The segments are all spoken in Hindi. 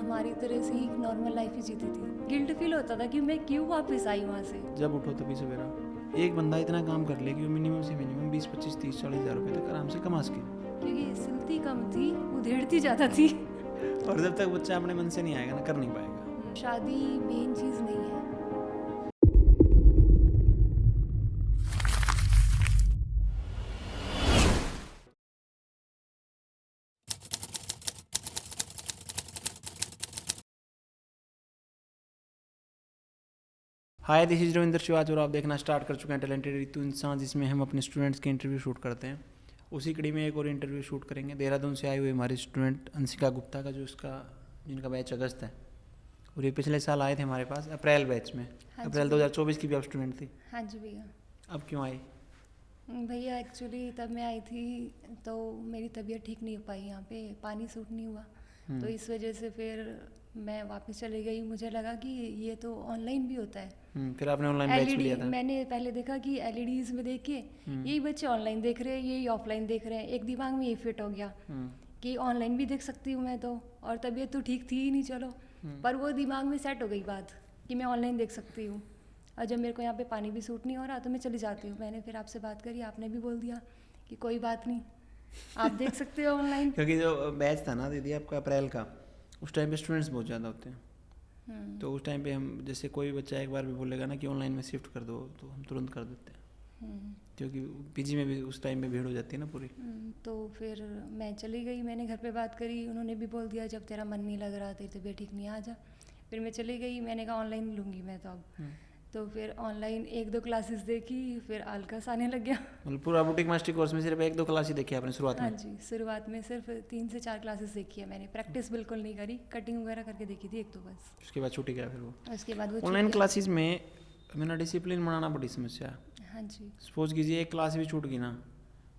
हमारी तरह से ही नॉर्मल लाइफ ही जीती थी। गिल्ट फील होता था कि मैं क्यों वापस आई वहाँ से। जब उठो तभी सवेरा एक बंदा इतना काम कर ले कि वो मिनिमम से मिनिमम 20, 25, 30, 40 हज़ार रुपये तक आराम से कमा सके, क्योंकि सिलती कम थी, उधेड़ती ज़्यादा थी। और जब तक बच्चा अपने मन से नहीं आएगा ना, कर नहीं पाएगा। शादी मेन चीज़ नहीं है। हाय, दिस इज रविंदर शिवाज और आप देखना स्टार्ट कर चुके हैं टैलेंटेड रितु इंसान, जिसमें हम अपने स्टूडेंट्स के इंटरव्यू शूट करते हैं। उसी कड़ी में एक और इंटरव्यू शूट करेंगे। देहरादून से आए हुए हमारे स्टूडेंट अंशिका गुप्ता का, जिनका बैच अगस्त है, और ये पिछले साल आए थे हमारे पास अप्रैल बैच में। हाँ अप्रैल 2024 की भी आप स्टूडेंट थी। हाँ जी भैया। अब क्यों आई? भैया एक्चुअली तब मैं आई थी तो मेरी तबीयत ठीक नहीं हो पाई, यहाँ पे पानी सूट नहीं हुआ, तो इस वजह से फिर मैं वापस चली गई। मुझे लगा कि ये तो ऑनलाइन भी होता है। फिर आपने ऑनलाइन बैच भी लिया था? मैंने पहले देखा कि एलईडीज में देख के यही बच्चे ऑनलाइन देख रहे हैं, यही ऑफलाइन देख रहे हैं। एक दिमाग में ये फिट हो गया कि ऑनलाइन भी देख सकती हूँ मैं तो, और तबीयत तो ठीक थी ही नहीं, चलो। पर वो दिमाग में सेट हो गई बात कि मैं ऑनलाइन देख सकती हूँ, और जब मेरे को यहाँ पे पानी भी सूट नहीं हो रहा तो मैं चली जाती हूँ। मैंने फिर आपसे बात करी, आपने भी बोल दिया कि कोई बात नहीं, आप देख सकते हो ऑनलाइन। क्योंकि जो बैच था ना दीदी आपका अप्रैल का, उस टाइम पे स्टूडेंट्स बहुत ज़्यादा होते हैं। तो उस टाइम पे हम, जैसे कोई बच्चा एक बार भी बोलेगा ना कि ऑनलाइन में शिफ्ट कर दो, तो हम तुरंत कर देते हैं, क्योंकि पीजी में भी उस टाइम पे भीड़ हो जाती है ना पूरी। तो फिर मैं चली गई, मैंने घर पे बात करी, उन्होंने भी बोल दिया जब तेरा मन नहीं लग रहा, तेरी तबीयत ठीक नहीं, आ जा। फिर मैं चली गई, मैंने कहा ऑनलाइन लूँगी मैं तो अब। तो फिर ऑनलाइन 1-2 क्लासेस देखी, फिर आलकस आने लग गया। मतलब पूरा बुटीक मास्टर कोर्स में सिर्फ 1-2 क्लास ही देखी आपने शुरुआत में? हाँ जी, शुरुआत में सिर्फ 3 से 4 क्लासेस देखी है मैंने, प्रैक्टिस बिल्कुल नहीं करी, कटिंग वगैरह करके देखी थी 1-2 बस। उसके बाद छूट गया फिर वो? उसके बाद वो ऑनलाइन क्लासेस में मेरा डिसिप्लिन बनाना बड़ी समस्या है। हाँ जी। सपोज कीजिए एक क्लास भी छूट गई ना,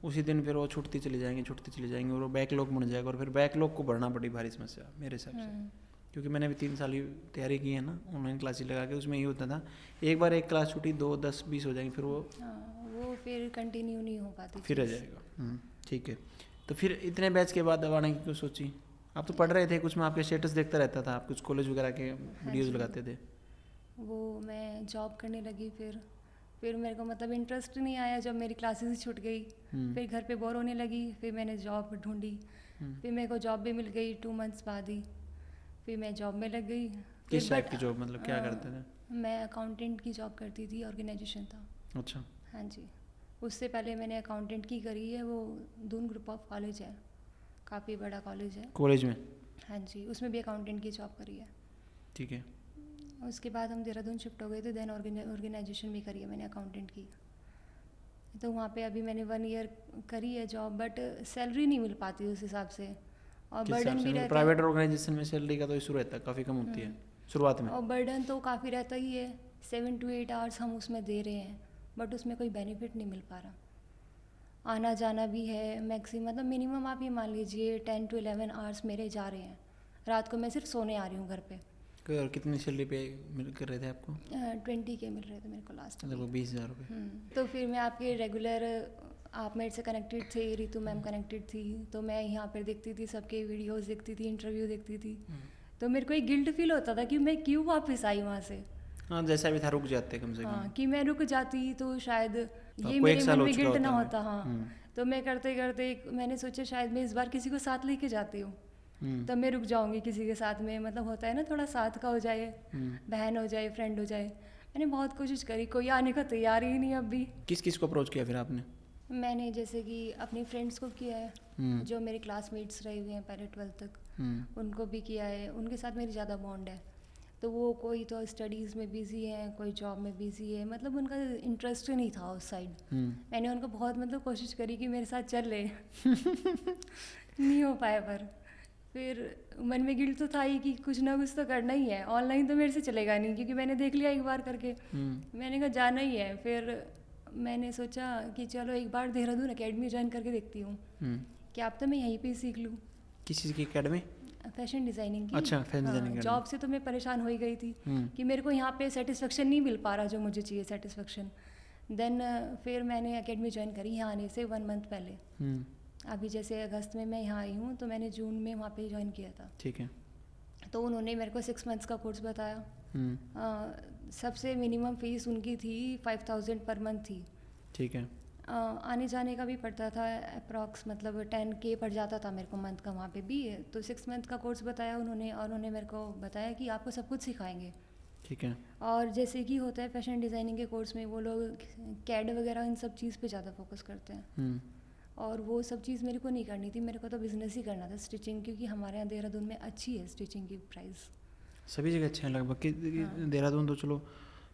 उसी दिन फिर वो छूटती चली जाएंगी और वो बैकलॉग बन जाएगा, और फिर बैकलॉग को भरना बड़ी भारी समस्या मेरे हिसाब से। क्योंकि मैंने भी 3 साल ही तैयारी की है ना ऑनलाइन क्लासेस लगा के, उसमें ये होता था एक बार एक क्लास छूटी, 2, 10, 20 हो जाएंगी, फिर वो फिर कंटिन्यू नहीं हो पाती, फिर रह जाएगा। ठीक है, तो फिर इतने बैच के बाद अब आने की क्यों सोची? आप तो पढ़ रहे थे, कुछ मैं आपके स्टेटस देखता रहता था, आप कुछ कॉलेज वगैरह के वीडियोज़ लगाते थे। वो मैं जॉब करने लगी, फिर मेरे को मतलब इंटरेस्ट नहीं आया जब मेरी क्लासेस ही छूट गई। फिर घर पे बोर होने लगी, फिर मैंने जॉब ढूंढी, फिर मेरे को जॉब भी मिल गई 2 मंथ्स बाद ही, फिर मैं जॉब में लग गई। किस टाइप की जॉब, मतलब क्या करते थे? मैं अकाउंटेंट की जॉब करती थी, ऑर्गेनाइजेशन था। अच्छा। हाँ जी, उससे पहले मैंने अकाउंटेंट की करी है, वो दून ग्रुप ऑफ कॉलेज है, काफ़ी बड़ा कॉलेज है। कॉलेज में? हाँ जी, उसमें भी अकाउंटेंट की जॉब करी है। ठीक है। उसके बाद हम देहरादून शिफ्ट हो गए थे, देन ऑर्गेनाइजेशन भी करी है मैंने अकाउंटेंट की। तो वहाँ पे अभी मैंने 1 ईयर करी है जॉब, बट सैलरी नहीं मिल पाती उस हिसाब से, और बर्डन भी रहता है। प्राइवेट ऑर्गेनाइजेशन में सैलरी का तो इशू रहता है, काफ़ी कम होती है शुरुआत में, और बर्डन तो काफ़ी रहता ही है। 7 to 8 आवर्स हम उसमें दे रहे हैं, बट उसमें कोई बेनिफिट नहीं मिल पा रहा। आना जाना भी है मैक्सिमम, मतलब मिनिमम आप ये मान लीजिए 10 to 11 आवर्स मेरे जा रहे हैं। रात को मैं सिर्फ सोने आ रही हूँ घर पे। और कितनी सैलरी पे मिल कर रहे थे आपको? 20K मिल रहे थे मेरे को लास्ट, मतलब 20,000 रुपये। तो फिर मैं आपके रेगुलर, आप मेरे से कनेक्टेड थे, रितु मैम कनेक्टेड थी, तो मैं यहाँ पर देखती थी, सबके वीडियोस देखती थी, इंटरव्यू देखती थी। तो मेरे को एक गिल्ट फील होता था कि मैं क्यों वापस आई वहाँ से। हाँ, जैसा भी था रुक जाते कम से कम। हाँ, कि मैं रुक जाती तो शायद ये आपको मेरे 1 साल मन हो में चुका गिल्ट ना होता होता। हाँ, तो मैं करते करते मैंने सोचा शायद मैं इस बार किसी को साथ लेके जाती हूँ, तब मैं रुक जाऊँगी किसी के साथ में, मतलब होता है ना थोड़ा साथ का हो जाए, बहन हो जाए, फ्रेंड हो जाए। मैंने बहुत कोशिश करी, कोई आने का तैयार ही नहीं अब भी। किस किस को अप्रोच किया फिर आपने? मैंने जैसे कि अपनी फ्रेंड्स को किया है, जो मेरे क्लासमेट्स रहे हुए हैं पहले 12th तक, उनको भी किया है। उनके साथ मेरी ज़्यादा बॉन्ड है, तो वो कोई तो स्टडीज़ में बिज़ी है, कोई जॉब में बिज़ी है, मतलब उनका इंटरेस्ट ही नहीं था उस साइड। मैंने उनको बहुत मतलब कोशिश करी कि मेरे साथ चल ले नहीं हो पाया। पर फिर मन में गिल्ट तो था ही कि कुछ ना कुछ तो करना ही है, ऑनलाइन तो मेरे से चलेगा नहीं, क्योंकि मैंने देख लिया एक बार करके। मैंने कहा जाना ही है। फिर मैंने सोचा कि चलो एक बार देहरादून एकेडमी ज्वाइन करके देखती हूँ, कि अब तो मैं यहीं पे सीख लूँ। किस चीज़ की एकेडमी? फैशन डिज़ाइनिंग की। अच्छा, फैशन डिज़ाइनिंग। जॉब से तो मैं परेशान हो ही गई थी कि मेरे को यहाँ पे सेटिस्फेक्शन नहीं मिल पा रहा जो मुझे चाहिए सेटिस्फेक्शन। देन फिर मैंने एकेडमी ज्वाइन करी यहाँ आने से 1 मंथ पहले। अभी जैसे अगस्त में मैं यहाँ आई हूँ, तो मैंने जून में वहाँ पे ज्वाइन किया था। ठीक है। तो उन्होंने मेरे को 6 मंथ्स का कोर्स बताया। सबसे मिनिमम फीस उनकी थी 5000 पर मंथ थी। ठीक है। आने जाने का भी पड़ता था अप्रॉक्स, मतलब 10K पड़ जाता था मेरे को मंथ का वहाँ पे भी। तो 6 मंथ का कोर्स बताया उन्होंने, और उन्होंने मेरे को बताया कि आपको सब कुछ सिखाएंगे। ठीक है। और जैसे कि होता है फैशन डिज़ाइनिंग के कोर्स में, वो लोग कैड वगैरह इन सब चीज़ पे ज़्यादा फोकस करते हैं। और वो सब चीज़ मेरे को नहीं करनी थी, मेरे को तो बिज़नेस ही करना था, स्टिचिंग, क्योंकि हमारे यहाँ देहरादून में अच्छी है स्टिचिंग की प्राइस। सभी जगह अच्छे हैं लगभग कि देहरादून तो चलो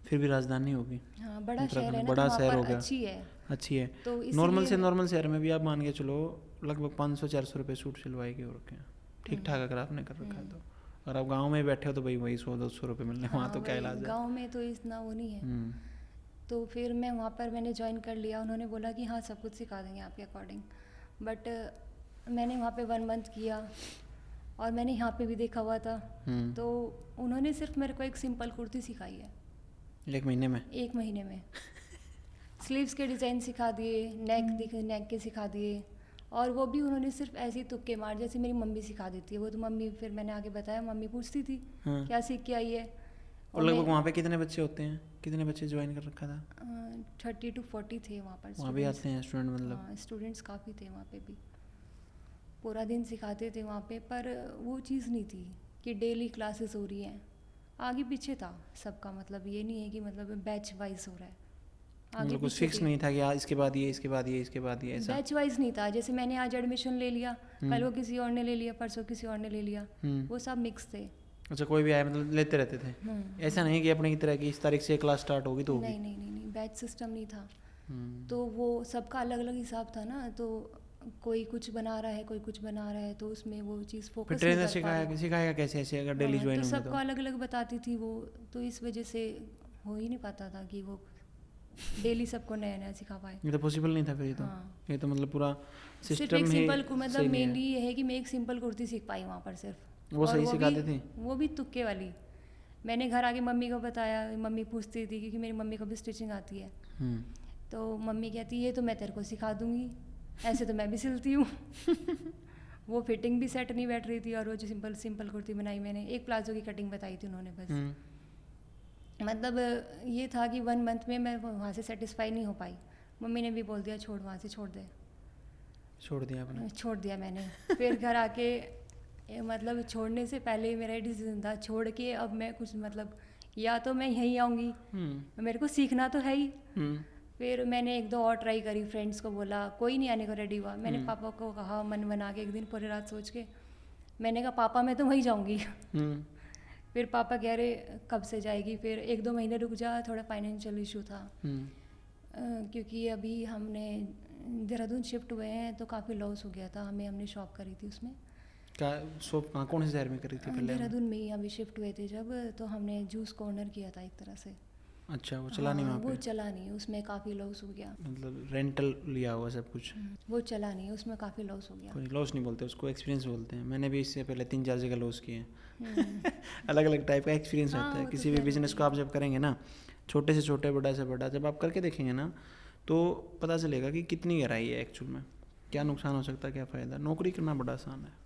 फिर भी राजधानी होगी। हाँ, बड़ा शहर है ना, बड़ा तो शहर वहाँ हो पर गया, अच्छी है। तो नॉर्मल से नॉर्मल शहर में भी आप मान के चलो लगभग 500-400 रुपये सूट सिलवाएगी और क्या, ठीक ठाक अगर आपने कर रखा है तो। अगर आप गांव में बैठे हो तो भाई वही 100-200 रुपये मिलने, वहाँ तो क्या इलाज है। गाँव में तो इतना वो नहीं है। तो फिर मैं वहाँ पर मैंने ज्वाइन कर लिया। उन्होंने बोला कि हाँ सब कुछ सिखा देंगे आपके अकॉर्डिंग, बट मैंने वहाँ पे 1 मंथ किया, और मैंने यहाँ पे भी देखा हुआ था। तो उन्होंने सिर्फ मेरे को एक सिंपल कुर्ती सिखाई है 1 महीने में। 1 महीने में स्लीव्स के डिज़ाइन सिखा दिए, नेक के सिखा दिए, और वो भी उन्होंने सिर्फ ऐसे ही तुक्के मार, जैसे मेरी मम्मी सिखा देती है वो। तो मम्मी, फिर मैंने आगे बताया, मम्मी पूछती थी क्या सीख के आई है। और लगभग वहाँ पे कितने बच्चे होते हैं, कितने बच्चे ज्वाइन कर रखा था? 30 to 40 थे वहाँ पर। वहाँ भी आते हैं स्टूडेंट, मतलब? हाँ, स्टूडेंट्स काफ़ी थे वहाँ पे भी, पूरा दिन सिखाते थे वहाँ पे। पर वो चीज़ नहीं थी कि डेली क्लासेस हो रही हैं, आगे पीछे था सबका। मतलब ये नहीं है कि मतलब बैच वाइज हो रहा है, आगे कुछ फिक्स नहीं था कि आज इसके बाद ये, इसके बाद ये, इसके बाद ये, ऐसा बैच वाइज नहीं था। जैसे मैंने आज एडमिशन ले लिया, कल वो किसी और ने ले लिया, परसों किसी और ने ले लिया, वो सब मिक्स थे। अच्छा, कोई भी आया मतलब लेते रहते थे? ऐसा नहीं कि अपने की तरह की इस तारीख से क्लास स्टार्ट होगी तो होगी? नहीं, बैच सिस्टम नहीं था। तो वो सबका अलग अलग हिसाब था ना, तो कोई कुछ बना रहा है, कोई कुछ बना रहा है, तो उसमें वो चीज़ फोकस ट्रेनर सिखाएगा कैसे ऐसे अगर डेली ज्वाइन तो होंगे सबको अलग अलग बताती थी वो। तो इस वजह से हो ही नहीं पाता था कि वो डेली सबको नया नया सिखा पाए। ये तो पॉसिबल नहीं था फिर। ये तो मतलब पूरा सिस्टम ही सिंपल, मतलब मेनली ये है कि मैं एक सिंपल कुर्ती सीख पाई वहाँ पर सिर्फ। वो सही सिखाते थे? वो भी तुक्के वाली। मैंने घर आके मम्मी को बताया, मम्मी पूछती थी क्योंकि मेरी मम्मी को भी स्टिचिंग आती है। तो मम्मी कहती ये तो मैं तेरे को सिखा दूंगी, ऐसे तो मैं भी सिलती हूँ। वो फिटिंग भी सेट नहीं बैठ रही थी, और वो जो सिंपल कुर्ती बनाई मैंने, एक प्लाजो की कटिंग बताई थी उन्होंने बस। मतलब ये था कि 1 मंथ में मैं वहाँ से सेटिस्फाई नहीं हो पाई। मम्मी ने भी बोल दिया छोड़, वहाँ से छोड़ दे। छोड़ दिया आपने? छोड़ दिया मैंने। फिर घर आके मतलब छोड़ने से पहले मेरा डिसीजन था, छोड़ के अब मैं कुछ मतलब या तो मैं यहीं आऊँगी, मेरे को सीखना तो है ही। फिर मैंने 1-2 और ट्राई करी, फ्रेंड्स को बोला, कोई नहीं आने को रेडी हुआ। मैंने पापा को कहा, मन बना के एक दिन पूरी रात सोच के मैंने कहा पापा मैं तो वहीं जाऊँगी। फिर पापा कह रहे कब से जाएगी, फिर 1-2 महीने रुक जा, थोड़ा फाइनेंशियल इशू था। क्योंकि अभी हमने देहरादून शिफ्ट हुए हैं तो काफ़ी लॉस हो गया था हमें। हमने शॉप करी थी उसमें। क्या शॉप कौन से शहर में करी थी पहले? देहरादून में ही अभी शिफ्ट हुए थे जब, तो हमने जूस कॉर्नर किया था एक तरह से। अच्छा, वो चला नहीं वहाँ पे? वो चला नहीं, उसमें काफ़ी लॉस हो गया। मतलब रेंटल लिया हुआ सब कुछ? वो चला नहीं, उसमें काफ़ी लॉस हो गया। कोई लॉस नहीं बोलते उसको, एक्सपीरियंस बोलते हैं। मैंने भी इससे पहले 3-4 जगह लॉस किए हैं। अलग अलग टाइप का एक्सपीरियंस होता है। किसी भी बिजनेस को आप जब करेंगे ना, छोटे से छोटे, बड़ा से बड़ा, जब आप करके देखेंगे ना तो पता चलेगा कि कितनी गहराई है एक्चुअल में, क्या नुकसान हो सकता है, क्या फ़ायदा। नौकरी करना बड़ा आसान है।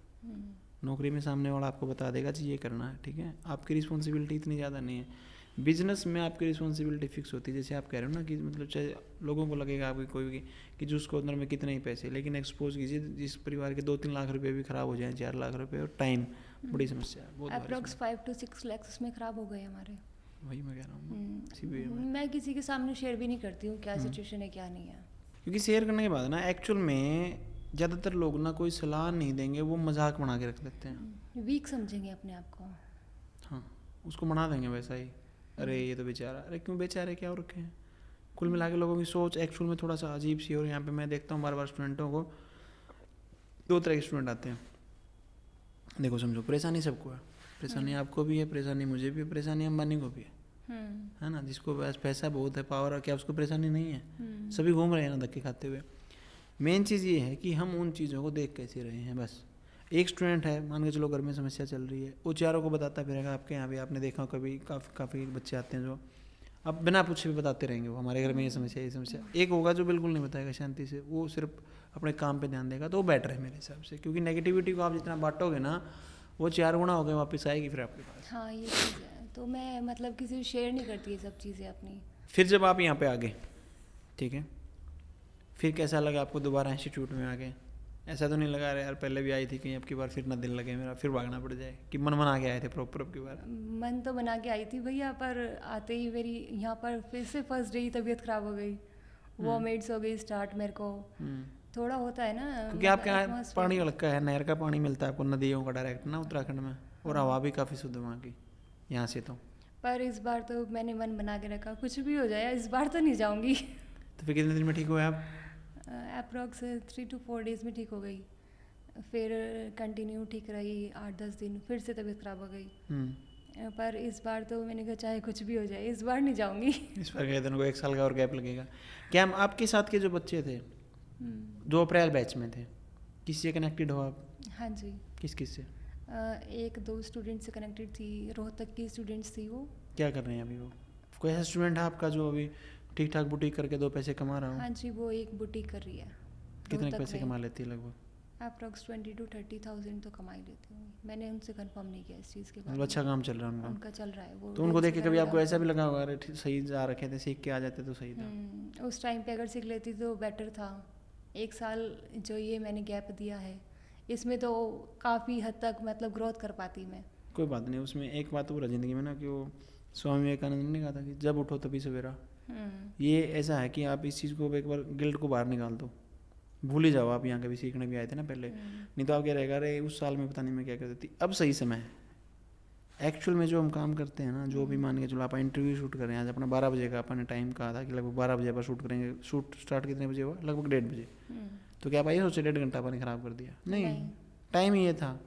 नौकरी में सामने वाला आपको बता देगा जी ये करना है, ठीक है, आपकी रिस्पॉन्सिबिलिटी इतनी ज़्यादा नहीं है। बिजनेस में आपकी रिस्पॉन्सिबिलिटी फिक्स होती है। जैसे आप कह रहे हो ना कि मतलब चाहे लोगों को लगेगा आपकी कोई कि जूस कॉर्नर में कितने ही पैसे, लेकिन एक्सपोज कीजिए जिस परिवार के 2-3 लाख रुपए भी ख़राब हो जाए, 4 लाख रुपए, और टाइम बड़ी समस्या है। अप्रॉक्स 5 to 6 लाख उसमें ख़राब हो गए हमारे। वही मैं कह रहा हूँ। मैं किसी के सामने शेयर भी नहीं करती हूँ क्या सिचुएशन है क्या नहीं है, क्योंकि शेयर करने के बाद ना एक्चुअल में ज़्यादातर लोग ना कोई सलाह नहीं देंगे, वो मजाक बना के रख लेते हैं। वीक समझेंगे अपने आप को। हाँ, उसको बना देंगे वैसा ही, अरे ये तो बेचारा, अरे क्यों बेचारे, क्या हो रखे हैं। कुल मिला के लोगों की सोच एक्चुअल में थोड़ा सा अजीब सी। और यहाँ पे मैं देखता हूँ बार बार स्टूडेंटों को, 2 तरह के स्टूडेंट आते हैं। देखो समझो, परेशानी सबको है, परेशानी आपको भी है, परेशानी मुझे भी है, परेशानी अंबानी को भी है ना। जिसको बस पैसा बहुत है, पावर है, क्या उसको परेशानी नहीं है? सभी घूम रहे हैं ना धक्के खाते हुए। मेन चीज़ ये है कि हम उन चीज़ों को देख कैसे रहे हैं। बस एक स्टूडेंट है, मान के चलो घर में समस्या चल रही है, वो चारों को बताता फिरेगा। आपके यहाँ भी आपने देखा कभी काफ़ी बच्चे आते हैं जो अब बिना पूछे भी बताते रहेंगे, वो हमारे घर में ये समस्या, ये समस्या। एक होगा जो बिल्कुल नहीं बताएगा शांति से, वो सिर्फ अपने काम पे ध्यान देगा, तो वो बेटर है मेरे हिसाब से। क्योंकि नेगेटिविटी को आप जितना बांटोगे ना, वो 4 गुना हो गए वापस आएगी फिर आपके पास। हाँ ये चीज़ है, तो मैं मतलब किसी से शेयर नहीं करती ये सब चीज़ें अपनी। फिर जब आप यहाँ पे आ गए, ठीक है, फिर कैसा लगा आपको दोबारा इंस्टीट्यूट में आ गए? ऐसा तो नहीं लगा रहे यार पहले भी आई थी कहीं, अब की बार फिर ना दिल लगे मेरा, फिर भागना पड़ जाए, कि मन बना के आए थे प्रॉपर अब की बार? मन तो बना के आई थी भैया, पर आते ही मेरी यहाँ पर फिर से फर्स्ट डे ही तबीयत ख़राब हो गई, वॉमिट्स हो गई स्टार्ट मेरे को। थोड़ा होता है ना, क्योंकि आपके यहाँ पानी अलग का है, नहर का पानी मिलता है आपको नदियों का डायरेक्ट ना उत्तराखंड में, और हवा भी काफ़ी शुद्ध वहाँ की यहाँ से तो। पर इस बार तो मैंने मन बना के रखा, कुछ भी हो जाए इस बार तो नहीं जाऊँगी। तो फिर कितने दिन में ठीक हुए आप? अप्रॉक्स 3 to 4 डेज़ में ठीक हो गई, फिर कंटिन्यू ठीक रही 8-10 दिन, फिर से तबीयत ख़राब हो गई। पर इस बार तो मैंने कहा चाहे कुछ भी हो जाए इस बार नहीं जाऊँगी। इस बार गए थे उनको 1 साल का और गैप लगेगा। क्या हम आपके साथ के जो बच्चे थे 2 अप्रैल बैच में थे, किसी से कनेक्टेड हो आप? हाँ जी, किस से? 1-2 स्टूडेंट से कनेक्टेड थी, रोहतक की स्टूडेंट्स थी वो। क्या कर रहे हैं अभी वो? कोई ऐसा स्टूडेंट है आपका जो अभी ठीक ठाक बुटीक करके 2 पैसे कमा रहा हो? हाँ जी, वो एक बुटीक कर रही है। कितने पैसे कमा लेती है लगभग? अप्रॉक्स 20 to 30,000 तो कमा ही लेती हूँ। मैंने उनसे कंफर्म नहीं किया इस चीज़ के बारे मतलब में। अच्छा काम चल रहा है उनका? उनका चल रहा है वो। तो उनको देख के reels कभी वगैरह आपको ऐसा डालते भी लगा होगा अरे सही जा रखे थे, सीख के आ जाते तो सही था? उस टाइम पे अगर सीख लेती तो बेटर था। 1 साल जो ये मैंने गैप दिया है, इसमें तो काफ़ी हद तक मतलब ग्रोथ कर पाती मैं। कोई बात नहीं, उसमें एक बात और है ज़िंदगी में ना कि वो स्वामी विवेकानंद ने कहा था कि जब उठो तभी सवेरा। ये ऐसा है कि आप इस चीज़ को एक बार गिल्ट को बाहर निकाल दो, भूल ही जाओ आप यहाँ कभी सीखने भी आए थे ना पहले, नहीं तो आप क्या रहेगा अरे उस साल में पता नहीं मैं क्या करती थी। अब सही समय है एक्चुअल में जो हम काम करते हैं ना, जो भी मान के चलो आप इंटरव्यू शूट कर रहे हैं, आज अपना 12 बजे का अपने टाइम कहा था कि लगभग 12 बजे पर शूट करेंगे। शूट स्टार्ट कितने बजे हुआ? लगभग 1:30 बजे। तो क्या आप ये सोचे 1.5 घंटा अपने ख़राब कर दिया? नहीं, टाइम ही ये था,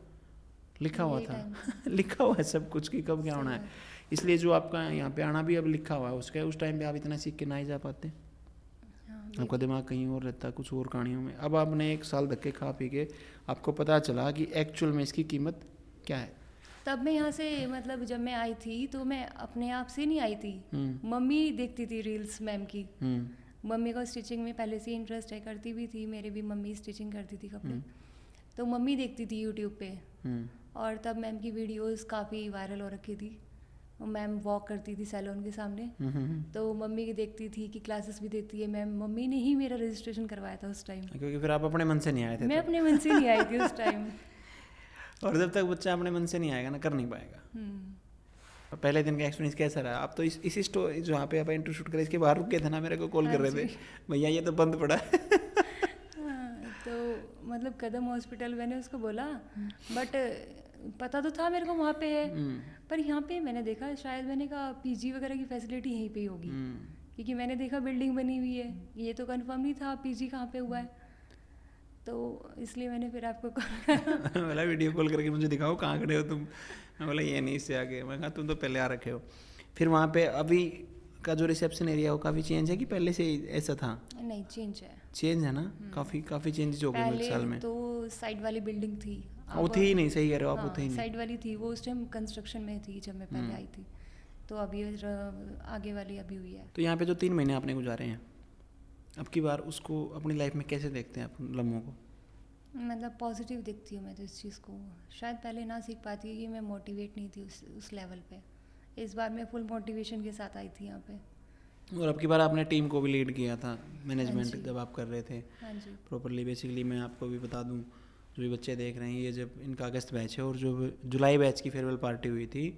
लिखा हुआ था। लिखा हुआ है सब कुछ कि कब क्या होना है, इसलिए जो आपका यहाँ पे आना भी अब लिखा हुआ है उसका, उस टाइम पे आप इतना सीख के ना ही जा पाते, आपका दिमाग कहीं और रहता कुछ और कहानियों में। अब आपने 1 साल धक्के खा पी के आपको पता चला कि एक्चुअल में इसकी कीमत क्या है। तब मैं यहाँ से मतलब जब मैं आई थी तो मैं अपने आप से नहीं आई थी, मम्मी देखती थी रील्स मैम की। मम्मी को स्टिचिंग में पहले से इंटरेस्ट है, करती भी थी, मेरे भी मम्मी स्टिचिंग करती थी कपड़े, तो मम्मी देखती थी यूट्यूब पे। और तब मैम की वीडियोस काफ़ी वायरल हो रखी थी, मैम वॉक करती थी सैलून के सामने, तो मम्मी की देखती थी कि क्लासेस भी देती है मैम। मम्मी ने ही मेरा रजिस्ट्रेशन करवाया था उस टाइम, क्योंकि फिर आप अपने मन से नहीं आए थे। मैं अपने मन से नहीं आई थी उस टाइम। और जब तक बच्चा अपने मन से नहीं आएगा ना, कर नहीं पाएगा। पहले दिन का एक्सपीरियंस कैसा रहा? आप तो इसी स्टोरी जहाँ पे आप इंटरव्यू शूट करे इसके बाहर रुक गए थे ना, मेरे को कॉल कर रहे थे भैया ये तो बंद पड़ा है। तो मतलब कदम हॉस्पिटल मैंने उसको बोला, बट पता तो था मेरे को वहाँ पे है, पर यहाँ पे मैंने देखा शायद मैंने कहा पीजी वगैरह की फैसिलिटी यहीं पे ही होगी, क्योंकि मैंने देखा बिल्डिंग बनी हुई है, ये तो कंफर्म नहीं था पीजी कहाँ पे हुआ है, तो इसलिए मैंने फिर आपको कॉल बोला वीडियो कॉल करके मुझे दिखाओ कहाँ खड़े हो तुम। मैं बोला ये नहीं, इससे आगे। मैं कहा तुम तो पहले आ रखे हो। फिर वहाँ पे अभी का जो रिसेप्शन एरिया हो काफ़ी चेंज है कि पहले से ऐसा था? नहीं, चेंज है। चेंज है ना, काफ़ी चेंजेस हो गए 1 साल में। तो साइड वाली बिल्डिंग थी, वो थी ही नहीं, सही कह रहे हो आप, वो थी ही नहीं। साइड वाली थी वो उस टाइम कंस्ट्रक्शन में थी जब मैं पहले आई थी, तो अभी आगे वाली अभी हुई है। तो यहाँ पे जो 3 महीने आपने गुजारे हैं, अब की बार उसको अपनी लाइफ में कैसे देखते हैं आप लम्हों को? मतलब पॉजिटिव देखती हूँ मैं तो इस चीज़ को। शायद पहले ना सीख पाती कि मैं मोटिवेट नहीं थी उस लेवल पे, इस बार मैं फुल मोटिवेशन के साथ आई थी यहाँ पे। और अब की बार आपने टीम को भी लीड किया था, मैनेजमेंट जब आप कर रहे थे। हाँ जी, प्रॉपरली। बेसिकली मैं आपको भी बता दूं, जो भी बच्चे देख रहे हैं, ये जब इनका अगस्त बैच है और जो जुलाई बैच की फेयरवेल पार्टी हुई थी,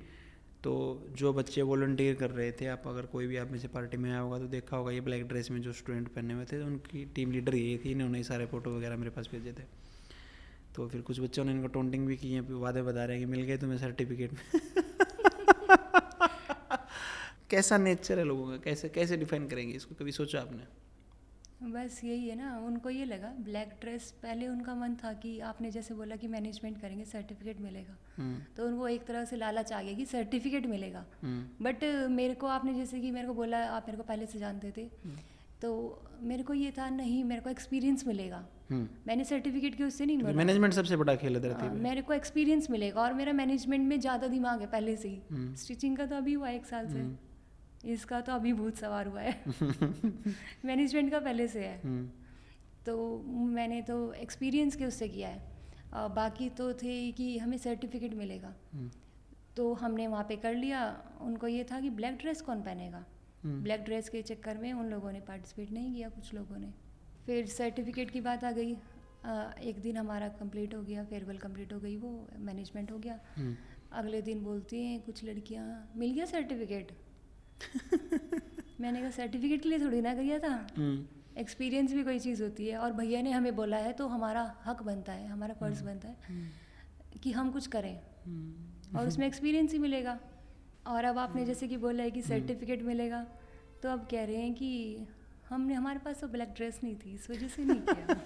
तो जो बच्चे वॉलंटियर कर रहे थे, आप अगर कोई भी आप में से पार्टी में आया होगा तो देखा होगा, ये ब्लैक ड्रेस में जो स्टूडेंट पहने हुए थे, उनकी टीम लीडर ये थी, इन्होंने ही सारे फोटो वगैरह मेरे पास भेजे थे। तो फिर कुछ बच्चों ने इनको टोंटिंग भी की है, वादे बता रहे हैं कि मिल गए तुम्हें सर्टिफिकेट में। कैसा नेचर है लोगों का, कैसे डिफाइन करेंगे इसको, कभी सोचा आपने? बस यही है ना, उनको ये लगा ब्लैक ड्रेस, पहले उनका मन था कि आपने जैसे बोला कि मैनेजमेंट करेंगे सर्टिफिकेट मिलेगा, तो उनको एक तरह से लालच आ गया कि सर्टिफिकेट मिलेगा। बट मेरे को आपने जैसे कि मेरे को बोला, आप मेरे को पहले से जानते थे, तो मेरे को ये था नहीं, मेरे को एक्सपीरियंस मिलेगा। मैंने सर्टिफिकेट की उससे नहीं बोला, मैनेजमेंट सबसे बड़ा खेल है धरती पे। मेरे को एक्सपीरियंस मिलेगा, और मेरा मैनेजमेंट में ज़्यादा दिमाग है पहले से ही। स्टिचिंग का तो अभी हुआ 1 साल से, इसका तो अभी भूत सवार हुआ है। मैनेजमेंट का पहले से है, तो मैंने तो एक्सपीरियंस के उससे किया है। बाकी तो थे कि हमें सर्टिफिकेट मिलेगा, तो हमने वहाँ पे कर लिया। उनको ये था कि ब्लैक ड्रेस कौन पहनेगा, ब्लैक ड्रेस के चक्कर में उन लोगों ने पार्टिसिपेट नहीं किया, कुछ लोगों ने। फिर सर्टिफिकेट की बात आ गई। एक दिन हमारा कंप्लीट हो गया, फेयरवेल कंप्लीट हो गई, वो मैनेजमेंट हो गया। अगले दिन बोलती हैं कुछ लड़कियाँ, मिल गया सर्टिफिकेट। मैंने कहा सर्टिफिकेट के लिए थोड़ी ना किया था, एक्सपीरियंस भी कोई चीज़ होती है, और भैया ने हमें बोला है तो हमारा हक बनता है, हमारा फ़र्ज़ बनता है कि हम कुछ करें और उसमें एक्सपीरियंस ही मिलेगा। और अब आपने जैसे कि बोला है कि सर्टिफिकेट मिलेगा, तो अब कह रहे हैं कि हमारे पास तो ब्लैक ड्रेस नहीं थी, इस वजह से नहीं किया।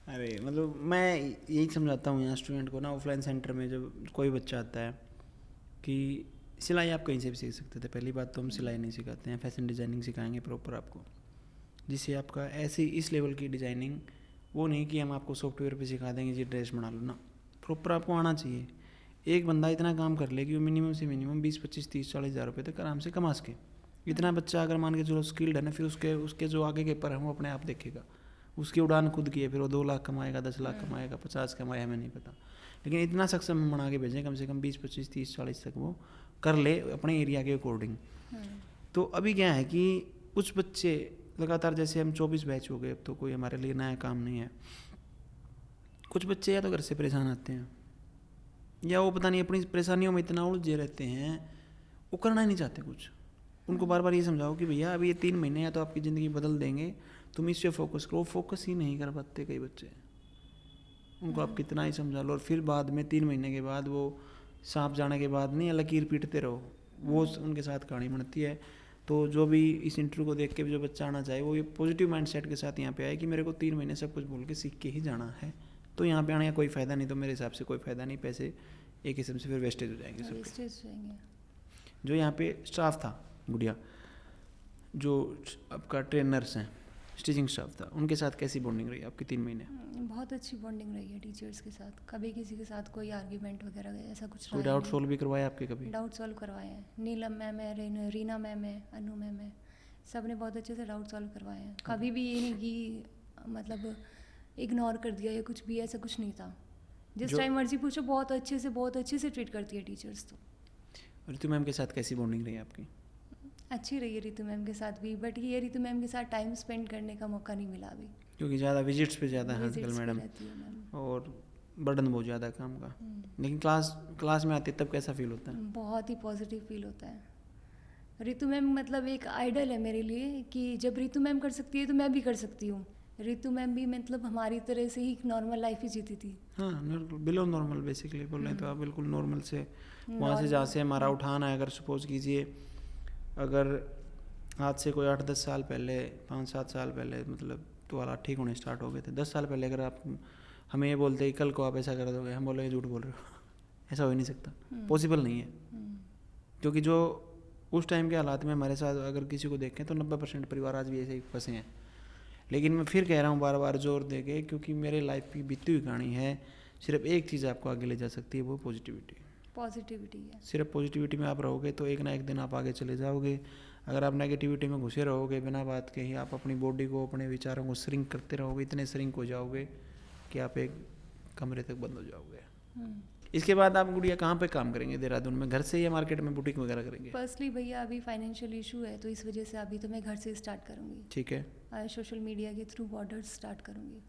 अरे मतलब मैं यही समझाता हूँ यहाँ स्टूडेंट को ना, ऑफलाइन सेंटर में जब कोई बच्चा आता है कि सिलाई आप कहीं से भी सीख सकते थे। पहली बात तो हम सिलाई नहीं सिखाते हैं, फैशन डिज़ाइनिंग सिखाएंगे प्रॉपर आपको, जिससे आपका ऐसी इस लेवल की डिज़ाइनिंग, वो नहीं कि हम आपको सॉफ्टवेयर पे सिखा देंगे जी ड्रेस बना लो ना, प्रॉपर आपको आना चाहिए। एक बंदा इतना काम कर ले कि वो मिनिमम से मिनिमम 20, 25, 30, 40 हज़ार रुपये तक आराम से कमा सके। इतना बच्चा अगर मान के चलो स्किल्ड है ना, फिर उसके जो आगे के पर हैं वो अपने आप देखेगा, उसकी उड़ान खुद की है, फिर वो 2 लाख कमाएगा, 10 लाख कमाएगा, 50 कमाए, हमें नहीं पता, लेकिन इतना सक्षम हम बना के भेजें कम से कम 20, 25, 30, 40 तक वो कर ले अपने एरिया के अकॉर्डिंग। तो अभी क्या है कि कुछ बच्चे लगातार, जैसे हम 24 बैच हो गए, अब तो कोई हमारे लिए नया काम नहीं है, कुछ बच्चे या तो घर से परेशान आते हैं, या वो पता नहीं अपनी परेशानियों में इतना उलझे रहते हैं, वो करना ही नहीं चाहते कुछ। उनको बार बार ये समझाओ कि भैया अभी ये 3 महीने या तो आपकी ज़िंदगी बदल देंगे, तुम इस पे फोकस करो। फोकस ही नहीं कर पाते कई बच्चे, उनको आप कितना ही समझा लो, और फिर बाद में 3 महीने के बाद वो सांप जाने के बाद नहीं लकीर पीटते रहो, वो उनके साथ कहानी बनती है। तो जो भी इस इंटरव्यू को देख के जो बच्चा आना चाहे, वो ये पॉजिटिव माइंडसेट के साथ यहाँ पे आए कि मेरे को 3 महीने सब कुछ बोल के सीख के ही जाना है, तो यहाँ पे आने का कोई फ़ायदा नहीं, तो मेरे हिसाब से कोई फ़ायदा नहीं, पैसे एक किस्म से फिर वेस्टेज हो जाएंगे सब। जो यहाँ पे स्टाफ था गुड़िया, जो आपका ट्रेनर्स हैं, स्टिचिंग स्टाफ था, उनके साथ कैसी बॉन्डिंग रही आपकी 3 महीने? बहुत अच्छी बॉन्डिंग रही है टीचर्स के साथ, कभी किसी के साथ कोई आर्ग्यूमेंट वगैरह ऐसा कुछ कोई डाउट सॉल्व भी करवाया आपके कभी? डाउट सॉल्व करवाए हैं, नीलम मैम है, रीना मैम है, अनु मैम है, सब ने बहुत अच्छे से डाउट सॉल्व करवाए हैं। कभी भी ये नहीं कि मतलब इग्नोर कर दिया या कुछ भी, ऐसा कुछ नहीं था। जिस टाइम मर्जी पूछो, बहुत अच्छे से ट्रीट करती है टीचर्स। तो रितु मैम के साथ कैसी बॉन्डिंग रही आपकी? अच्छी रही है रितु मैम के साथ भी, बट ये रितु मैम के साथ टाइम स्पेंड करने का मौका नहीं मिला अभी, क्योंकि ज़्यादा विजिट्स पे ज़्यादा है आजकल मैडम, और बर्डन बहुत ज़्यादा काम का। लेकिन क्लास में आते तब कैसा फील होता है? बहुत ही पॉजिटिव फील होता है। रितु मैम मतलब एक आइडल है मेरे लिए, कि जब रितु मैम कर सकती है तो मैं भी कर सकती हूँ। रितु मैम भी मतलब हमारी तरह से ही नॉर्मल लाइफ ही जीती थी। हाँ, बिलो नॉर्मल बेसिकली बोल रहे हैं तो आप बिल्कुल नॉर्मल से, वहाँ से जहाँ से हमारा उठाना है, अगर सपोज कीजिए अगर आज से कोई 8-10 साल पहले, 5-7 साल पहले मतलब तो हालात ठीक होने स्टार्ट हो गए थे। 10 साल पहले अगर आप हमें ये बोलते कि कल को आप ऐसा कर दोगे, हम बोलेंगे झूठ बोल रहे हो, ऐसा हो ही नहीं सकता, पॉसिबल नहीं है। क्योंकि जो उस टाइम के हालात में हमारे साथ अगर किसी को देखें तो 90% परिवार आज भी ऐसे ही फंसे हैं। लेकिन मैं फिर कह रहा हूँ बार बार जोर दे के, क्योंकि मेरे लाइफ की बीती हुई कहानी है, सिर्फ एक चीज़ आपको आगे ले जा सकती है, वो पॉजिटिविटी है। सिर्फ पॉजिटिविटी में आप रहोगे तो एक ना एक दिन आप आगे चले जाओगे। अगर आप नेगेटिविटी में घुसे रहोगे बिना बात के ही, आप अपनी बॉडी को, अपने विचारों को श्रिंक करते रहोगे, इतने श्रिंक हो जाओगे कि आप एक कमरे तक बंद हो जाओगे। इसके बाद आप गुड़िया कहाँ पे काम करेंगे देहरादून में, घर से या मार्केट में बुटीक वगैरह करेंगे? फर्स्टली भैया अभी फाइनेंशियल इशू है, तो इस वजह से अभी तो मैं घर से स्टार्ट करूँगी। ठीक है। सोशल मीडिया के थ्रू ऑर्डर्स स्टार्ट करूँगी।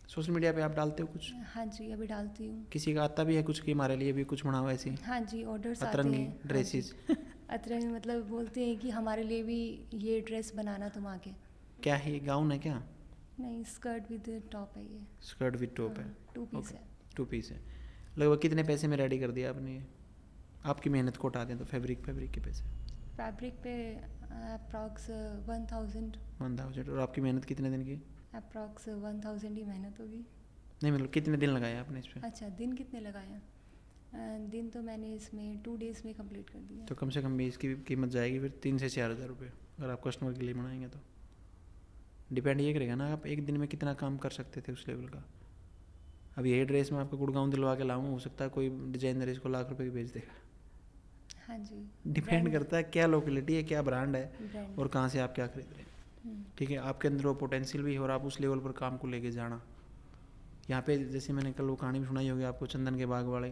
सोशल मीडिया पे आप डालते हो कुछ? हाँ जी, अभी डालती हूँ। किसी का आता भी है कुछ कि हमारे लिए भी कुछ बनाओ ऐसी? हाँ जी, ऑर्डर्स आते हैं। ड्रेसेस अतरंगी मतलब बोलते हैं कि हमारे लिए भी ये ड्रेस बनाना तुम आके। क्या है ये, गाउन है क्या? नहीं, स्कर्ट विद टॉप है ये। स्कर्ट विद टॉप है, 2 पीस है। 2 पीस है। लगभग कितने पैसे में रेडी कर दिया आपने? आपकी मेहनत को हटा दें तो फैब्रिक के पैसे? फैब्रिक पे अप्रॉक्स 1000। और आपकी मेहनत कितने दिन की? अप्रॉक्स 1000 ही मेहनत होगी। नहीं मतलब कितने दिन लगाए आपने इस पर? अच्छा, दिन कितने लगाए? दिन तो मैंने इसमें 2 डेज़ में कंप्लीट कर दिया। तो कम से कम भी इसकी कीमत जाएगी फिर 3 से 4 हज़ार रुपये, अगर आप कस्टमर के लिए बनाएंगे तो। डिपेंड ये करेगा ना आप एक दिन में कितना काम कर सकते थे उस लेवल का। अब यही ड्रेस में आपको गुड़गांव दिलवा के लाऊं, हो सकता है कोई डिजाइनर इसको लाख रुपए की बेच देगा। हाँ जी, डिपेंड करता है क्या लोकेलिटी है, क्या ब्रांड है, और कहाँ से आप क्या खरीद रहे हैं। ठीक है, आपके अंदर वो पोटेंशियल भी है और आप उस लेवल पर काम को लेके जाना, यहाँ पे जैसे मैंने कल वो कहानी भी सुनाई होगी आपको, चंदन के बाग वाले,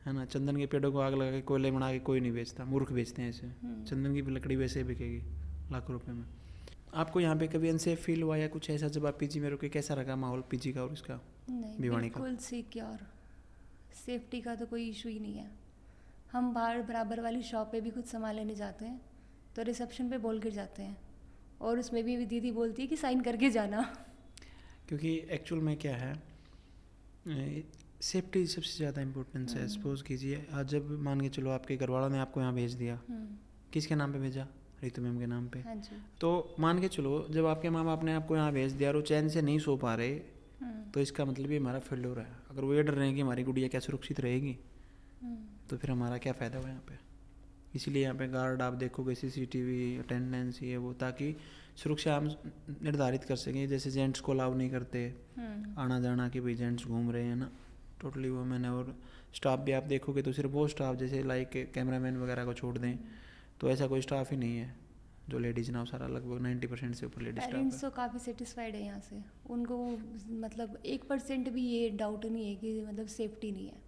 है ना, चंदन के पेड़ों को आग लगा के कोयले बना के कोई नहीं बेचता, मूर्ख बेचते हैं ऐसे। चंदन की लकड़ी वैसे ही बिकेगी लाखों रुपए में। आपको यहाँ पे कभी अनसेफ फील हुआ या कुछ ऐसा जब आप पीजी में रुके? कैसा रहा माहौल पीजी का और इसका, नहीं, भिवानी का? बिल्कुल सिक्योर, सेफ्टी का तो कोई इशू ही नहीं है। हम बाहर बराबर वाली शॉप पे भी कुछ सामान लेने जाते हैं तो रिसेप्शन पे बोल कर जाते हैं, और उसमें भी दीदी बोलती है कि साइन करके जाना। क्योंकि एक्चुअल में क्या है, सेफ्टी सबसे ज़्यादा इम्पोर्टेंस है। सपोज कीजिए आज जब मान के चलो आपके घर वालों ने आपको यहाँ भेज दिया, किसके नाम पे भेजा? रितु मैम के नाम पे। हाँ जी। तो मान के चलो जब आपके माँ बाप ने आपको यहाँ भेज दिया और वो चैन से नहीं सो पा रहे, तो इसका मतलब ये हमारा फेल्योर है। अगर वो ये डर रहे हैं कि हमारी गुड़िया क्या सुरक्षित रहेगी, तो फिर हमारा क्या फ़ायदा हुआ यहाँ पे। इसीलिए यहाँ पे गार्ड आप देखोगे, सीसीटीवी, अटेंडेंस, ये वो, ताकि सुरक्षा हम निर्धारित कर सकें। जैसे जेंट्स को अलाउ नहीं करते आना जाना कि भाई जेंट्स घूम रहे हैं ना, टोटली वो मैंने। और स्टाफ भी आप देखोगे तो सिर्फ वो स्टाफ जैसे लाइक कैमरामैन वगैरह को छोड़ दें तो ऐसा कोई स्टाफ ही नहीं है जो लेडीज़ ना हो। सारा लगभग 90% से ऊपर लेडीज स्टाफ है। पेरेंट्स तो काफ़ी सेटिस्फाइड है यहाँ से, उनको मतलब 1% भी ये डाउट नहीं है कि मतलब सेफ्टी नहीं है।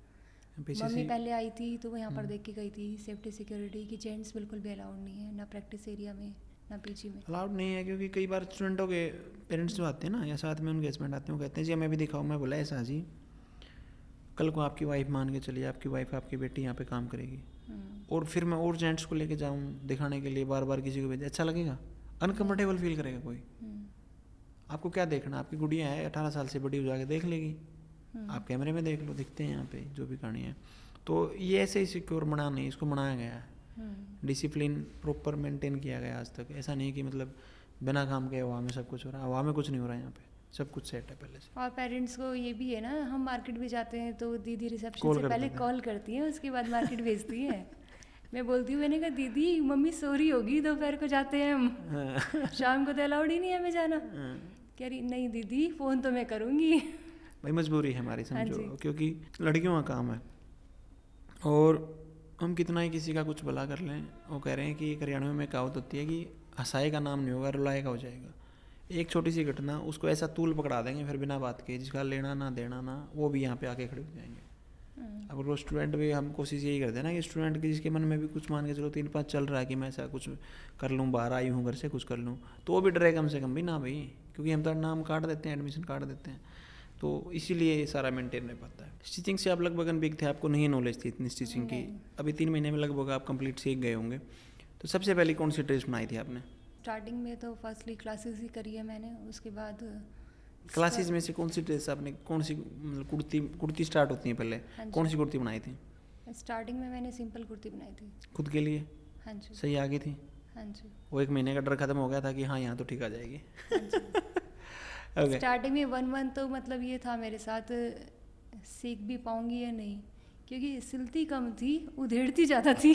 मम्मी पहले आई थी तो वो यहाँ पर देख के गई थी सेफ्टी सिक्योरिटी की, जेंट्स बिल्कुल भी अलाउड नहीं है, ना प्रैक्टिस एरिया में ना पीजी में अलाउड नहीं है। क्योंकि कई बार स्टूडेंटों के पेरेंट्स जो आते हैं ना या साथ में उनके हस्बैंड आते हैं, वो कहते हैं जी हमें भी दिखाओ। मैं बोला ऐसा जी, कल को आपकी वाइफ मान के चलिए, आपकी वाइफ आपकी बेटी यहाँ पे काम करेगी और फिर मैं और जेंट्स को लेके जाऊँ दिखाने के लिए, बार बार किसी को भेजे, अच्छा लगेगा? अनकम्फर्टेबल फील करेगा कोई। आपको क्या देखना, आपकी गुड़िया है 18 साल से बड़ी हो जाके देख लेगी, आप कैमरे में देख लो, दिखते हैं यहाँ पे जो भी कहानी है। तो ये ऐसे ही सिक्योर बना नहीं, इसको बनाया गया है, डिसिप्लिन प्रॉपर मेंटेन किया गया आज तक। ऐसा नहीं कि मतलब बिना काम के हवा में सब कुछ हो रहा है, हवा में कुछ नहीं हो रहा है यहाँ पे, सब कुछ सेट है पहले से। और पेरेंट्स को ये भी है ना, हम मार्केट भी जाते हैं तो दीदी रिसेप्शन से पहले कॉल करती है, उसके बाद मार्केट भेजती है। मैं बोलती हूँ, मैंने कहा दीदी मम्मी सो रही होगी, दोपहर को जाते हैं हम, शाम को तो अलाउड ही नहीं है हमें जाना। कह रही नहीं दीदी फ़ोन तो मैं करूँगी। भाई मजबूरी है हमारी, समझो, क्योंकि लड़कियों का काम है और हम कितना ही किसी का कुछ भला कर लें, वो कह रहे हैं कि हरियाणा में कहावत होती है कि हंसाए का नाम नहीं होगा, रुलाए का हो जाएगा। एक छोटी सी घटना उसको ऐसा तूल पकड़ा देंगे फिर बिना बात के, जिसका लेना ना देना ना, वो भी यहाँ पे आके खड़े हो जाएंगे। अब वो स्टूडेंट भी, हम कोशिश यही करते हैं ना कि स्टूडेंट के जिसके मन में भी कुछ मान के चलो 3-5 चल रहा है कि मैं ऐसा कुछ कर लूँ, बाहर आई हूँ घर से कुछ कर लूँ, तो वो भी डरे कम से कम भी ना भाई, क्योंकि हम तो नाम काट देते हैं, एडमिशन काट देते हैं, तो इसीलिए ये सारा मेंटेन रह पाता है। स्टिचिंग से आप लगभग अनबिग थे, आपको नहीं नॉलेज थी इतनी स्टिचिंग की, अभी 3 महीने में लगभग आप कंप्लीट सीख गए होंगे। तो सबसे पहले कौन सी ड्रेस बनाई थी आपने? स्टार्टिंग में तो फर्स्टली क्लासेस ही करी है मैंने, उसके बाद क्लासेस में से कौन सी ड्रेस आपने, कौन सी मतलब कुर्ती स्टार्ट होती है पहले, कौन सी कुर्ती बनाई थी? स्टार्टिंग में मैंने सिंपल कुर्ती बनाई थी खुद के लिए। हाँ जी। सही आ गई थी? हाँ जी। वो 1 महीने का डर खत्म हो गया था कि हाँ यहाँ तो ठीक आ जाएगी? okay. स्टार्टिंग में 1 मंथ तो मतलब ये था मेरे साथ, सीख भी पाऊंगी या नहीं, क्योंकि सिलती कम थी, उधेड़ती ज़्यादा थी।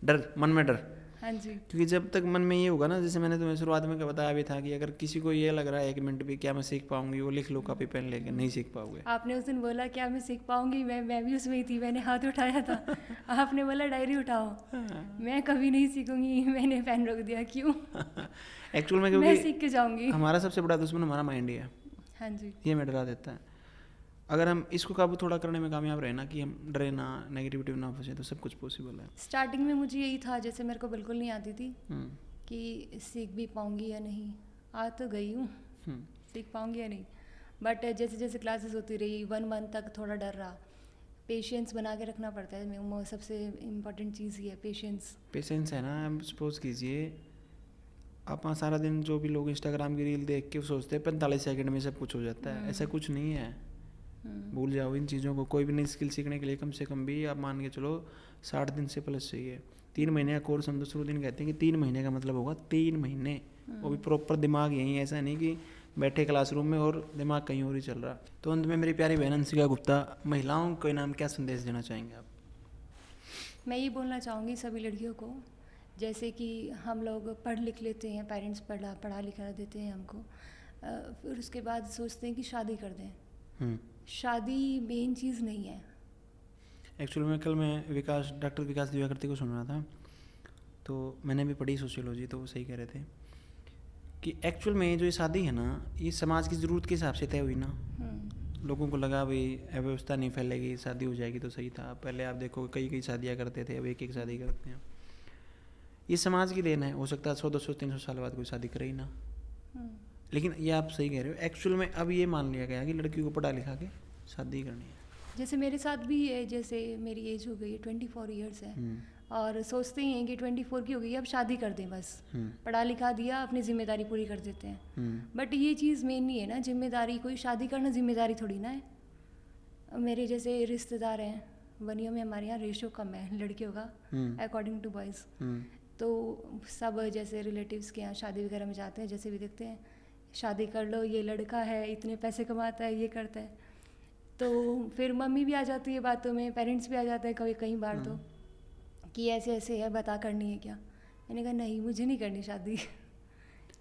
डर, मन में डर। हाँ जी। क्योंकि जब तक मन में ये होगा ना, जैसे मैंने तुम्हें शुरुआत में बताया भी था कि अगर किसी को ये लग रहा है 1 मिनट भी क्या मैं सीख पाऊंगी, वो लिख लो कॉपी पेन लेके, नहीं सीख पाओगे। आपने उस दिन बोला क्या मैं सीख पाऊंगी, मैं भी उसमें ही थी, मैंने हाथ उठाया था। आपने बोला डायरी उठाओ, मैं कभी नहीं सीखूंगी, मैंने पेन रोक दिया, क्यों? एक्चुअल में क्योंकि मैं सीख के जाऊंगी। हमारा सबसे बड़ा दुश्मन हमारा माइंड ही है। हाँ जी। ये मैं डरा देता है। अगर हम इसको काबू थोड़ा करने में कामयाब रहे ना, कि हम डरे ना, नेगेटिविटी ना फंसे, तो सब कुछ पॉसिबल है। स्टार्टिंग में मुझे यही था, जैसे मेरे को बिल्कुल नहीं आती थी कि सीख भी पाऊंगी या नहीं, आ तो गई हूँ, सीख पाऊंगी या नहीं, बट जैसे जैसे क्लासेस होती रही 1 मंथ तक थोड़ा डर रहा। पेशेंस बना के रखना पड़ता है, सबसे इम्पोर्टेंट चीज़ ये है पेशेंस। पेशेंस है ना। सपोज कीजिए आप सारा दिन जो भी लोग इंस्टाग्राम की रील देख के सोचते हैं 45 सेकंड में सब कुछ हो जाता है, ऐसा कुछ नहीं है। भूल जाओ इन चीज़ों को। कोई भी नई स्किल सीखने के लिए कम से कम भी आप मान के चलो 60 दिन से प्लस चाहिए। 3 महीने का कोर्स हम तो शुरू दिन कहते हैं कि 3 महीने का मतलब होगा 3 महीने, वो भी प्रॉपर दिमाग यहीं, ऐसा नहीं कि बैठे क्लासरूम में और दिमाग कहीं और ही चल रहा। तो अंत में मेरी प्यारी बहन अंशिका गुप्ता, महिलाओं के नाम क्या संदेश देना चाहेंगे आप? मैं ये बोलना चाहूँगी सभी लड़कियों को, जैसे कि हम लोग पढ़ लिख लेते हैं, पेरेंट्स पढ़ा लिखा देते हैं हमको, फिर उसके बाद सोचते हैं कि शादी कर दें। शादी मेन चीज़ नहीं है। एक्चुअली में कल मैं डॉक्टर विकास दिव्याकृति को सुन रहा था, तो मैंने भी पढ़ी सोशियोलॉजी, तो वो सही कह रहे थे कि एक्चुअल में जो ये शादी है ना, ये समाज की ज़रूरत के हिसाब से तय हुई ना, लोगों को लगा भाई अव्यवस्था नहीं फैलेगी, शादी हो जाएगी तो सही था। पहले आप देखो कई शादियाँ करते थे, अब एक शादी करते हैं। ये समाज की देन है, हो सकता है 100 200 300 साल बाद कोई शादी करे ही ना। लेकिन ये आप सही कह रहे हो, एक्चुअल में अब ये मान लिया गया कि लड़की को पढ़ा लिखा के शादी करनी है। जैसे मेरे साथ भी है, जैसे मेरी एज हो गई है 24 ईयर्स है, और सोचते ही हैं कि 24 की हो गई अब शादी कर दें, बस पढ़ा लिखा दिया, अपनी जिम्मेदारी पूरी कर देते हैं। बट ये चीज़ मेन नहीं है ना, जिम्मेदारी कोई शादी करना जिम्मेदारी थोड़ी ना है। मेरे जैसे रिश्तेदार हैं, बनियों में हमारे यहाँ रेशो कम है लड़कियों का अकॉर्डिंग टू बॉयज़। तो सब जैसे रिलेटिव्स के यहाँ शादी वगैरह में जाते हैं, जैसे भी देखते हैं शादी कर लो, ये लड़का है इतने पैसे कमाता है, ये करता है, तो फिर मम्मी भी आ जाती है बातों में, पेरेंट्स भी आ जाते हैं कभी कई बार तो कि ऐसे ऐसे है, बता करनी है क्या। मैंने कहा नहीं, मुझे नहीं करनी शादी।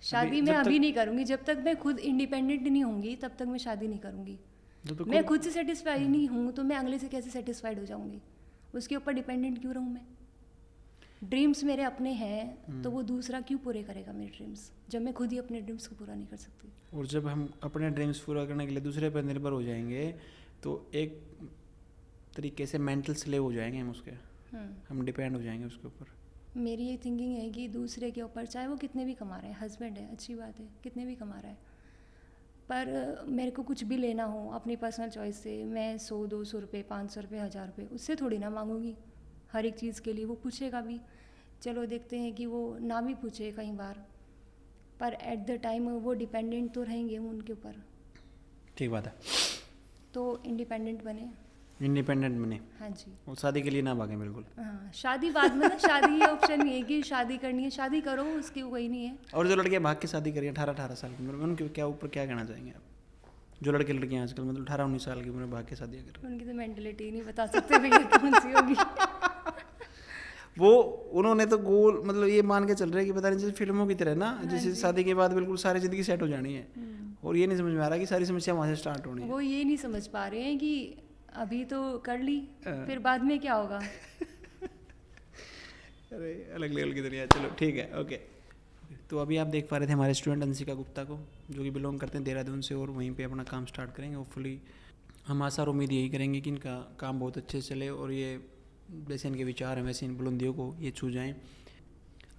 शादी मैं अभी नहीं करूँगी, जब तक मैं खुद इंडिपेंडेंट नहीं होंगी तब तक मैं शादी नहीं करूँगी। मैं खुद से सेटिस्फाई नहीं हूँ तो मैं अगले से कैसे सेटिस्फाइड हो जाऊँगी, उसके ऊपर डिपेंडेंट क्यों रहूँ मैं। ड्रीम्स मेरे अपने हैं तो वो दूसरा क्यों पूरे करेगा मेरे ड्रीम्स, जब मैं खुद ही अपने ड्रीम्स को पूरा नहीं कर सकती। और जब हम अपने ड्रीम्स पूरा करने के लिए दूसरे पर निर्भर हो जाएंगे तो एक तरीके से मेंटल स्लेव हो जाएंगे हम उसके, हम डिपेंड हो जाएंगे उसके ऊपर। मेरी ये थिंकिंग है कि दूसरे के ऊपर, चाहे वो कितने भी कमा रहे हैं, हस्बैंड है अच्छी बात है, कितने भी कमा रहा है, पर मेरे को कुछ भी लेना हो अपनी पर्सनल चॉइस से, मैं 100 200 रुपये 500 रुपये 1000 रुपये उससे थोड़ी ना मांगूंगी हर एक चीज़ के लिए। वो पूछेगा भी, चलो देखते हैं कि वो ना भी पूछे कई बार, पर एट द टाइम वो डिपेंडेंट तो रहेंगे हम उनके ऊपर। ठीक बात है, तो इंडिपेंडेंट बने, इंडिपेंडेंट बने। हाँ जी, और शादी के लिए ना भागें बिल्कुल। हाँ, शादी बाद में ना, शादी ये ऑप्शन नहीं है कि शादी करनी है, शादी करो, उसकी कोई नहीं है। और जो लड़कियां भाग के शादी करिए 18 साल की उम्र में, उनके क्या ऊपर क्या कहना चाहेंगे आप? जो लड़कियां आजकल मतलब 18-19 साल की उम्र में भाग के शादी कर रहे हैं, उनकी तो मेंटलिटी नहीं बता सकते भैया कौन सी होगी। वो उन्होंने तो गोल मतलब ये मान के चल रहे हैं कि पता नहीं जैसे फिल्मों की तरह ना, जैसे शादी के बाद बिल्कुल सारी ज़िंदगी सेट हो जानी है, और ये नहीं समझ में आ रहा कि सारी समस्या वहाँ से स्टार्ट होनी है। वो ये नहीं समझ पा रहे हैं कि अभी तो कर ली, फिर बाद में क्या होगा। अरे अलग लेवल की दुनिया। चलो ठीक है, ओके। तो अभी आप देख पा रहे थे हमारे स्टूडेंट अंशिका गुप्ता को, जो कि बिलोंग करते हैं देहरादून से, और वहीं पे अपना काम स्टार्ट करेंगे। होपफुली हम आशा और उम्मीद यही करेंगे कि इनका काम बहुत अच्छे से चले और ये जैसे इनके विचार हैं वैसे इन बुलंदियों को ये छू जाएं।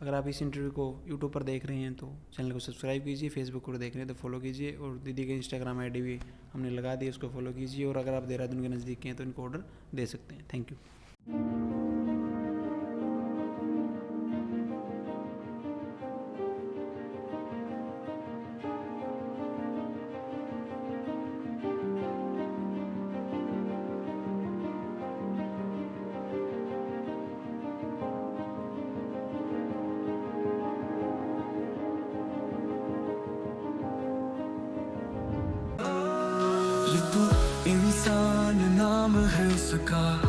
अगर आप इस इंटरव्यू को यूट्यूब पर देख रहे हैं तो चैनल को सब्सक्राइब कीजिए, फेसबुक पर देख रहे हैं तो फॉलो कीजिए, और दीदी के इंस्टाग्राम आईडी भी हमने लगा दी, उसको फॉलो कीजिए। और अगर आप देहरादून के नज़दीक हैं तो इनको ऑर्डर दे सकते हैं। Thank you. इंसान नाम है उसका।